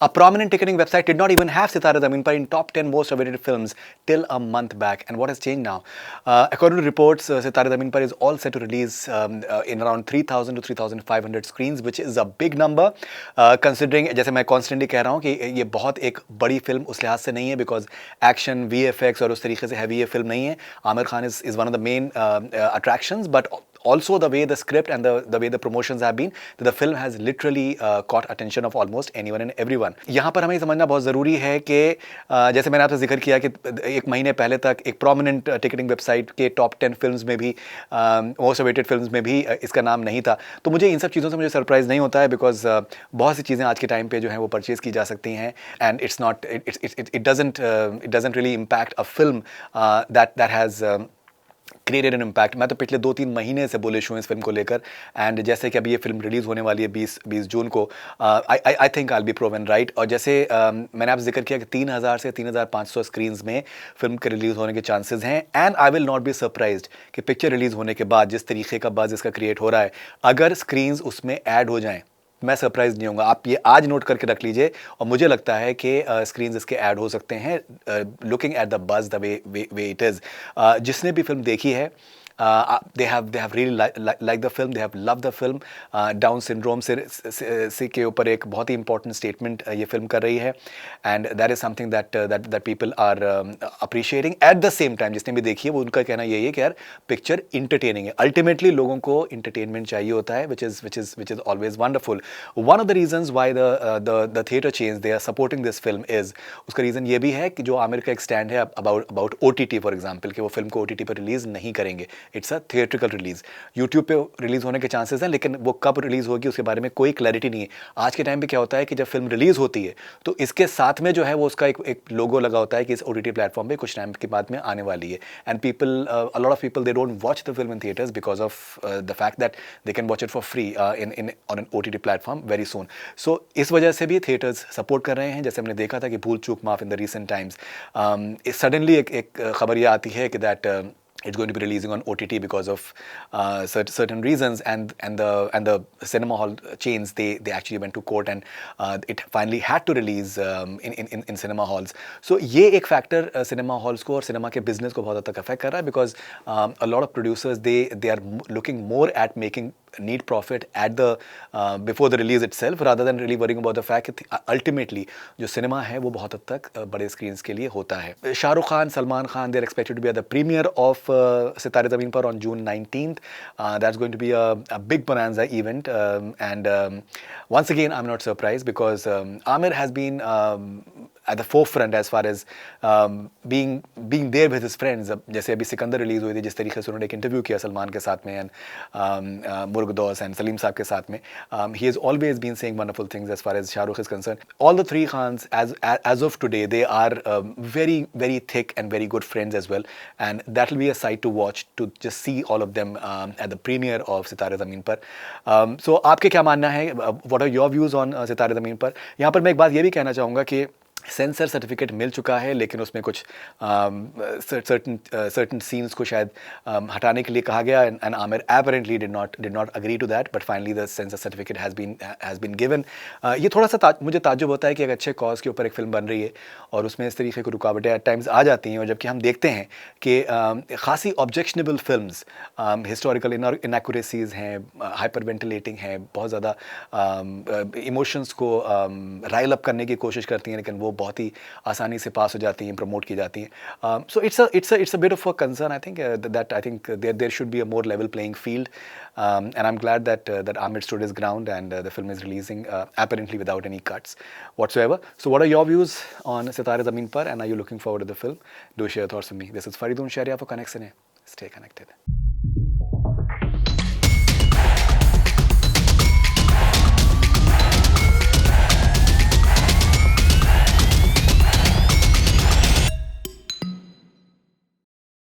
A prominent ticketing website did not even have Sitare Zameen Par in top 10 most awaited films till a month back. And what has changed now? According to reports, Sitare Zameen Par is all set to release in around 3,000 to 3,500 screens, which is a big number. Considering, जैसे मैं constantly कह रहा हूँ कि ये बहुत एक बड़ी फिल्म उस लिहाज से नहीं है, because action, VFX और उस तरीके से heavy ये फिल्म नहीं है. Aamir Khan is one of the main attractions, but also the way the script and the way the promotions have been, the film has literally caught attention of almost anyone and everyone. यहाँ पर हमें समझना बहुत ज़रूरी है कि जैसे मैंने आपसे जिक्र किया कि एक महीने पहले तक एक प्रोमिनेंट टिकटिंग वेबसाइट के टॉप 10 फिल्म्स में भी, मोस्ट अवेटेड फिल्म्स में भी इसका नाम नहीं था. तो मुझे इन सब चीज़ों से मुझे सरप्राइज़ नहीं होता है, बिकॉज बहुत सी चीज़ें आज के टाइम पे जो हैं वो परचेज़ की जा सकती हैं, and it's not it doesn't really impact a film that has created an impact. मैं तो पिछले 2-3 महीने से बुलिश हूँ इस फिल्म को लेकर, एंड जैसे कि अभी ये फिल्म रिलीज़ होने वाली है 20 जून को, I think I B proven right. और जैसे मैंने आपसे जिक्र किया कि 3,000 से 3,500 स्क्रीन्स में फिल्म के रिलीज़ होने के चांसेस हैं, and I will not be surprised कि पिक्चर रिलीज़ होने के बाद जिस तरीके का बज़ इसका क्रिएट हो रहा है, अगर स्क्रीन्स उसमें ऐड हो जाएँ, मैं सरप्राइज नहीं होऊंगा. आप ये आज नोट करके रख लीजिए, और मुझे लगता है कि स्क्रीन्स इसके ऐड हो सकते हैं, looking at the buzz the way it is. जिसने भी फिल्म देखी है, they have really like the film, they have loved the film. Down syndrome से के ऊपर एक बहुत ही इंपॉर्टेंट स्टेटमेंट ये फिल्म कर रही है, and that is something that people are appreciating. At the same time जिसने भी देखी है वो उनका कहना यही है कि यार पिक्चर इंटरटेनिंग है. अल्टीमेटली लोगों को इंटरटेनमेंट चाहिए होता है, which is always wonderful. One of the reasons why the theatre chains they are supporting this film is, उसका रीज़न ये भी है कि जो आमिर का एक स्टैंड है about OTT फॉर एग्जाम्पल, कि वो फिल्म को OTT पर रिलीज़ नहीं करेंगे. It's a theatrical release. YouTube पे रिलीज़ होने के चांसेस हैं, लेकिन वो कब रिलीज़ होगी उसके बारे में कोई क्लैरिटी नहीं है. आज के टाइम पे क्या होता है कि जब फिल्म रिलीज़ होती है तो इसके साथ में जो है वो उसका एक लोगो लगा होता है कि इस OTT प्लेटफॉर्म पे कुछ टाइम के बाद में आने वाली है. And people, a lot of people, they don't watch the film in theatres because of the fact that they can watch it for free in on an OTT platform very soon. So इस वजह से भी theatres support कर रहे हैं. जैसे हमने देखा था कि भूल चूक माफ in the recent times, suddenly एक खबर ये आती है कि that it's going to be releasing on OTT because of certain reasons, and the cinema hall chains they actually went to court, and it finally had to release in cinema halls. So ये एक factor cinema halls को और cinema के business को बहुत हद तक affect कर रहा है, because a lot of producers they are looking more at making need profit at the before the release itself, rather than really worrying about the fact that ultimately जो cinema है वो बहुत हद तक बड़े स्क्रीन्स के लिए होता है. Shahrukh Khan, Salman Khan, they are expected to be at the premiere of सितारे ज़मीन पर on June 19th. That's going to be a big bonanza event, and once again I'm not surprised, because Amir has been at the forefront as far as being there with his friends. जैसे अभी Sikandar release हुई थी, जिस तरीके से उन्होंने एक interview किया सलमान के साथ में, एंड मुर्गदौस एंड सलीम साहब के साथ में, he has always been saying wonderful things as far as Shahrukh is concerned. All the three Khans as of today, they are very very thick and very good friends as well, and that will be a sight to watch, to just see all of them at the premiere of सितारे ज़मीन पर. So आपके क्या मानना है? What are your views on सितारे ज़मीन पर? यहाँ पर मैं एक बात ये भी कहना चाहूँगा कि सेंसर सर्टिफिकेट मिल चुका है, लेकिन उसमें कुछ सर्टन सीन्स को शायद हटाने के लिए कहा गया, and Aamir apparently did not agree to that, but finally the censor certificate has been given. ये थोड़ा सा मुझे ताज्जुब होता है कि एक अच्छे कॉज के ऊपर एक फिल्म बन रही है और उसमें इस तरीके की रुकावटें एट टाइम्स आ जाती हैं, और जबकि हम देखते हैं कि खासी ऑब्जेक्शनेबल फिल्म्स, हिस्टोरिकल इनएक्यूरेसीज हैं, हाइपर वेंटिलेटिंग हैं, बहुत ज़्यादा इमोशंस को राइल अप करने की कोशिश करती हैं, लेकिन वो बहुत ही आसानी से पास हो जाती हैं, प्रमोट की जाती हैं. So it's a bit of a concern. I think there should be a more level playing field, and I'm glad that Amir stood his ground, and the film is releasing apparently without any cuts whatsoever. So what are your views on Sitare Zameen Par, and are you looking forward to the film? Do share your thoughts with me. This is Faridun Sharia for Connect Cine. Stay connected.